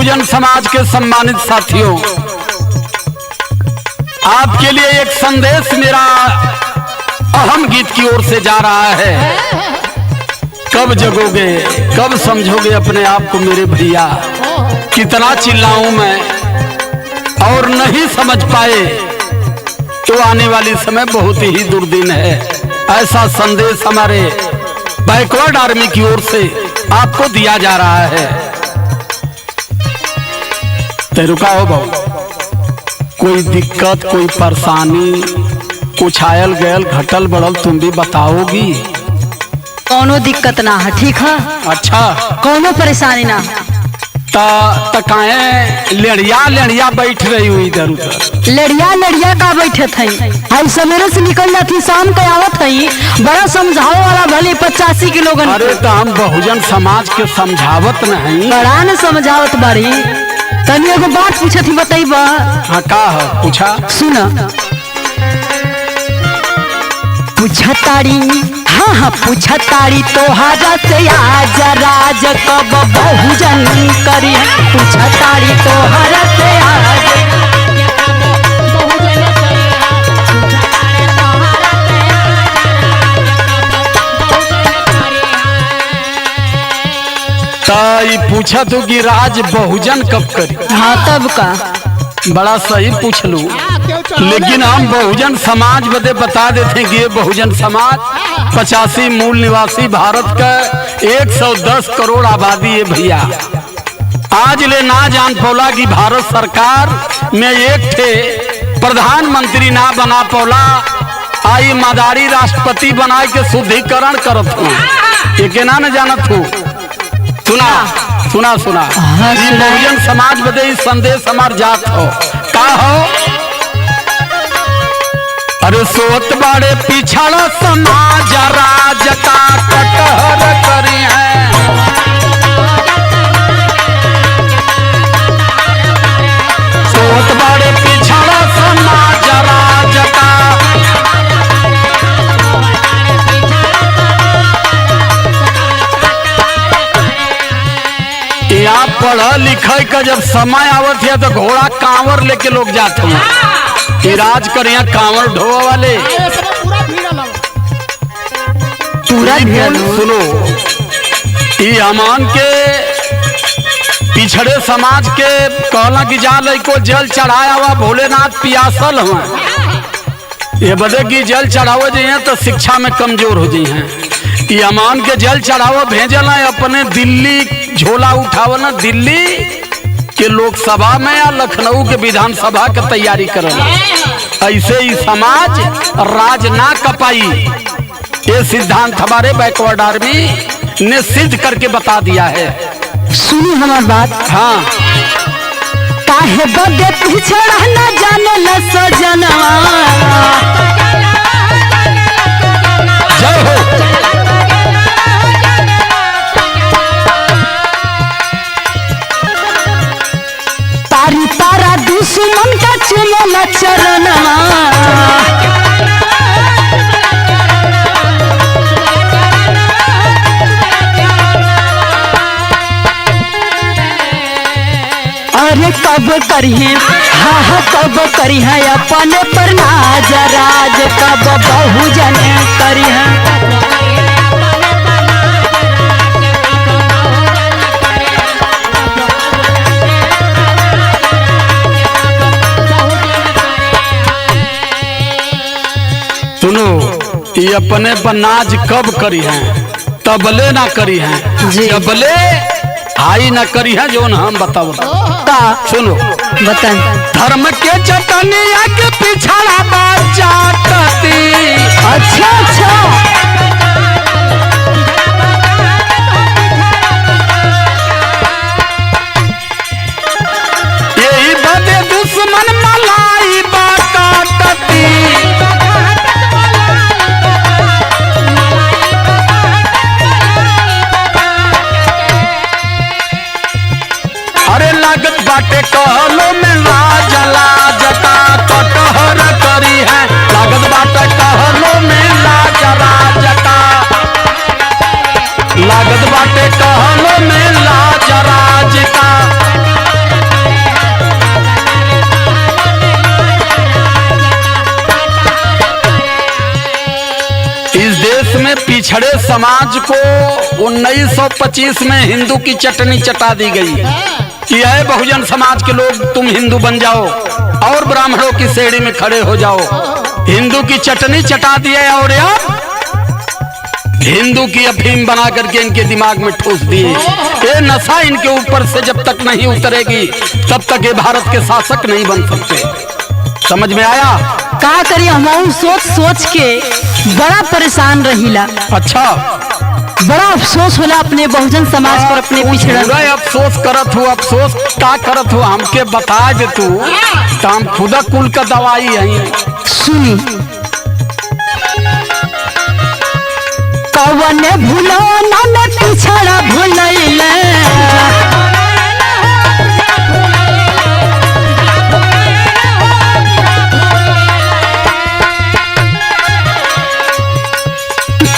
बहुजन समाज के सम्मानित साथियों, आपके लिए एक संदेश मेरा अहम गीत की ओर से जा रहा है। कब जगोगे, कब समझोगे अपने आप को मेरे भैया? कितना चिल्लाऊं मैं और नहीं समझ पाए तो आने वाली समय बहुत ही दुर्दिन है। ऐसा संदेश हमारे बैकवर्ड आर्मी की ओर से आपको दिया जा रहा है। ते रुका हो बहु, कोई दिक्कत, कोई परेशानी, कुछ आयल गयल घटल बढ़ल तुम भी बताओगी? कोनो दिक्कत ना है, ठीक है? अच्छा, कोनो परेशानी ना। काहे लेड़िया बैठ रही हुई इधर उधर? लड़िया का बैठे थे? हम सवेरे से निकल जाती, शाम के आवत है। बड़ा समझाओ वाला भले 85 के लोगन। अरे तो हम बहुजन समाज के समझावत नहीं, बड़ा न समझावत बारी। तनी एगो बात पूछत ही, बताइबा? हाँ, का है? पूछा। सुना, पूछताड़ी, हाँ पूछताड़ी तोहरा से आज राज कब बहुजन करी। पूछताड़ी तोहरा से आज पूछा तो कि राज बहुजन कब करी? हाँ तब का बड़ा सही पूछ लू, लेकिन हम बहुजन समाज बदे बता देते कि ये बहुजन समाज 85 मूल निवासी भारत का 110 करोड़ आबादी है भैया। आज ले ना जान पौला कि भारत सरकार में एक थे प्रधानमंत्री ना बना पौला, आई मदारी राष्ट्रपति बना के शुद्धिकरण करत हूँ। ये के ना जानत हूँ? सुना बहुजन समाज बदे संदेश हमार जात हो का हो। अरे सोत बाड़े पिछड़ा समाज राज का कटहर करी है। सोत बाड़े पिछड़ा समाज राज का यहाँ पढ़ लिखे का जब समय आवत है तो घोड़ा कांवर लेके लोग जाते हैं। राज कर यहाँ कांवर ढोआ वाले पूरा सुनो, ये हमान के पिछड़े समाज के कहला कि जा को जल चढ़ाया हुआ भोलेनाथ पियासल हुआ। ये बदे की जल चढ़ावे जाइए तो शिक्षा में कमजोर हो जाइए हैं। ये अमान के जल चढ़ावा भेजल है अपने दिल्ली झोला उठाव ना, दिल्ली के लोकसभा में या लखनऊ के विधानसभा की तैयारी करल। ऐसे ही समाज राज ना कपाई, ये सिद्धांत हमारे बैकवर्ड आर्मी ने सिद्ध करके बता दिया है। सुनी हमारी बात। हाँ, काहे बदे पिछड़ा न जाने ल सजनवा। जय हो। तारी तारा दुश्मन का चुमला चरणवा। अरे कब करिए, हाँ कब करिए अपने पर नाज राज, कब बहुजन करिए। सुनो, ये अपने पर नाज कब करी है? तबले ना करी है, जबले हाई ना करी है। जो हम बताओ सुनो, बता। धर्म के चटनिया के पिछड़ा बाजाती। अच्छा यही बदे दुश्मन मलाई बाकाटती। अरे लागत बाटे कहलो में लाज लाजता कटहर करी है। लागत बाटे कहलो में लाज राजता, लागत बाटे कहलो में लाज राजता। पिछड़े समाज को 1925 में हिंदू की चटनी चटा दी गई कि है बहुजन समाज के लोग तुम हिंदू बन जाओ और ब्राह्मणों की श्रेणी में खड़े हो जाओ। हिंदू की चटनी चटा दिए और अब हिंदू की अफीम बना करके इनके दिमाग में ठूस दिए। ये नशा इनके ऊपर से जब तक नहीं उतरेगी तब तक ये भारत के शासक नहीं बन सकते। समझ में आया? का करी हम सोच सोच के बड़ा परेशान रहीला। अच्छा, बड़ा अफसोस होला अपने बहुजन समाज पर, अपने पिछड़ा। पूरा अफसोस करत हो। अफसोस का करत हो हमके बता दे तू, तो हम खुदा कुल का दवाई है। सुनी, कवन भूलो न पिछड़ा भूलैले,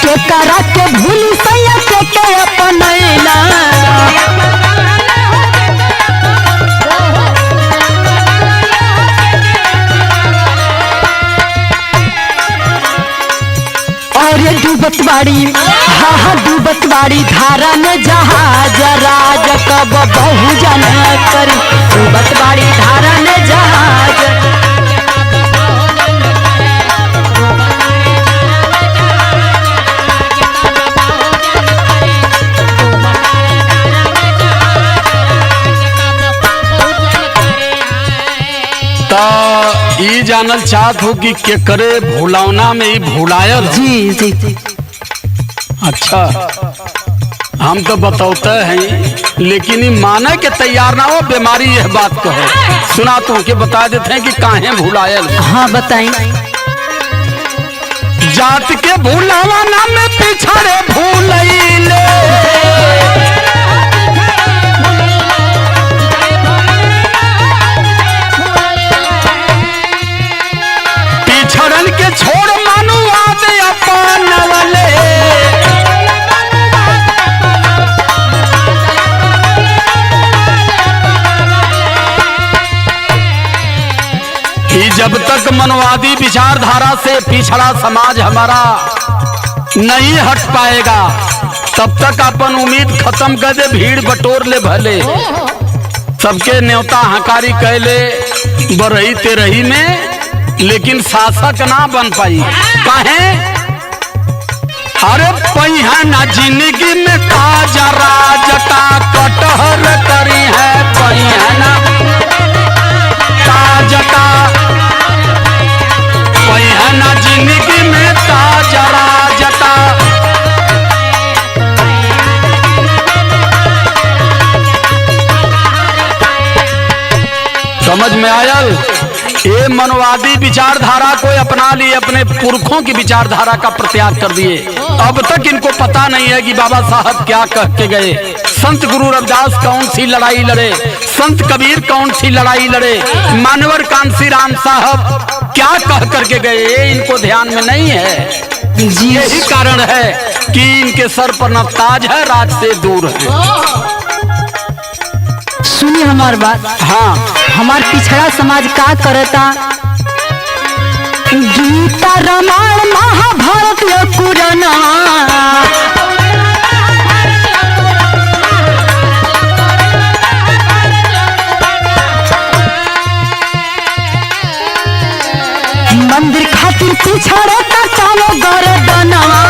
केकरा के भूल सैया के अपनैला। और ये डूबत बाड़ी, हाँ डूबत बाड़ी धारा में जहाज, राज कब बहुजन करी। डूबत बाड़ी धारा में जहाज, ई जानल चाहत हो कि केकरे भुलावना में ही भुलायल। जी जी जी। अच्छा, हम तो बताते हैं लेकिन ये माने के तैयार ना हो। बीमारी यह बात कहो। सुना तो के बता देते हैं कि काहे भुलायल। हाँ बताई। जात के भुलावना में पिछड़े भूलैले, पिछड़न के छोड़ मनुवाद अपनवले। जब तक मनवादी विचारधारा से पिछड़ा समाज हमारा नहीं हट पाएगा तब तक अपन उम्मीद खत्म कर दे, भीड़ बटोर ले भले। सबके न्योता हकारी कहले बरही तेरही में, लेकिन शासक ना बन पाई। काहे? अरे पहिया ना जिंदगी में ताजा राजटा कटहर करी है। पहिया ना ताजटा, पहिया ना जिंदगी में ताजा राजटा। समझ में आयल? ये मनवादी विचारधारा को अपना लिए, अपने पुरखों की विचारधारा का प्रत्याग कर दिए। अब तक इनको पता नहीं है कि बाबा साहब क्या कह के गए, संत गुरु रविदास कौन सी लड़ाई लड़े, संत कबीर कौन सी लड़ाई लड़े, मानवर कांसी राम साहब क्या कह करके गए, इनको ध्यान में नहीं है। यही कारण है कि इनके सर पर न ताज है, राज से दूर है। सुनिए हमार बात। हाँ, हमार पिछड़ा समाज का करता, गीता रामायण महाभारत या पुराना, मंदिर खातिर पिछड़े का कालो गर्दनवा।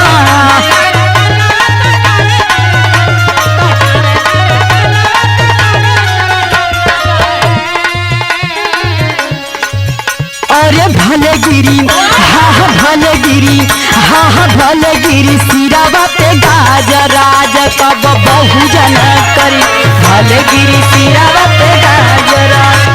अरे भले गिरी, हाँ भले गिरी, हाँ भले गिरी, सिरावा पे गाज, राज कब बहुजन करी। भले गिरी सिरावा पे गाज, राज।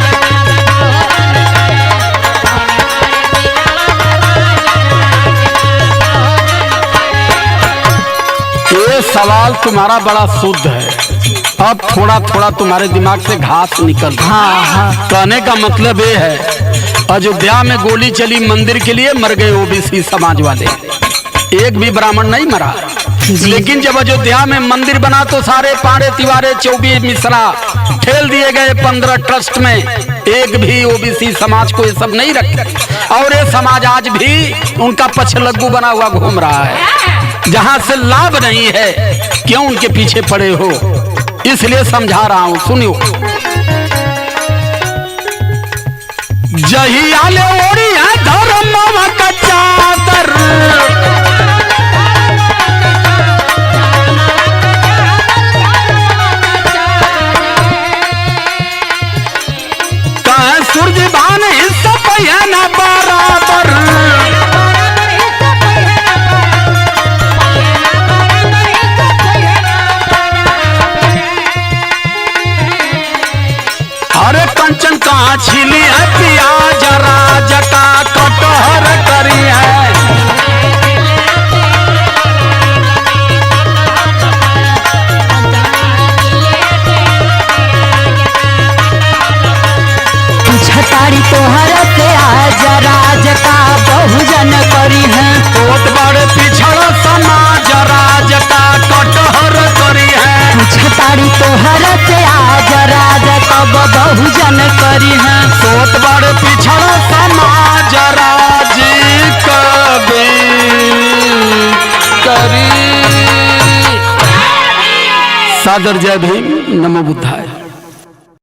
ये सवाल तुम्हारा बड़ा शुद्ध है। अब थोड़ा थोड़ा तुम्हारे दिमाग से घास निकल। हाँ। कहने का मतलब ये है, अयोध्या में गोली चली मंदिर के लिए, मर गए ओबीसी समाज वाले, एक भी ब्राह्मण नहीं मरा। लेकिन जब अयोध्या में मंदिर बना तो सारे पाड़े तिवारे 24 मिश्रा ठेल दिए गए 15 ट्रस्ट में, एक भी ओबीसी समाज को ये सब नहीं रखे। और ये समाज आज भी उनका पछलग्गू बना हुआ घूम रहा है। जहां से लाभ नहीं है क्यों उनके पीछे पड़े हो, इसलिए समझा रहा हूं, सुनियो। जहियाले ओढ़ी है धर्मवा का चादर, कहे सूरज भान हिस्सा पहिया ना बराबर, अरे कंचन कहाँ छिली है प्याज राज का कटहर करी है, छतारी तोहर से आज राज का बहुजन करी है, बहुत बड़े पिछड़ा समाज राज का कटहर करी है, छतारी तोहर से आज राज का बहुजन करी है, बहुत बड़े पिछड़ा समाज राज कभी करी। सादर जय भीम, नमो बुद्धाय।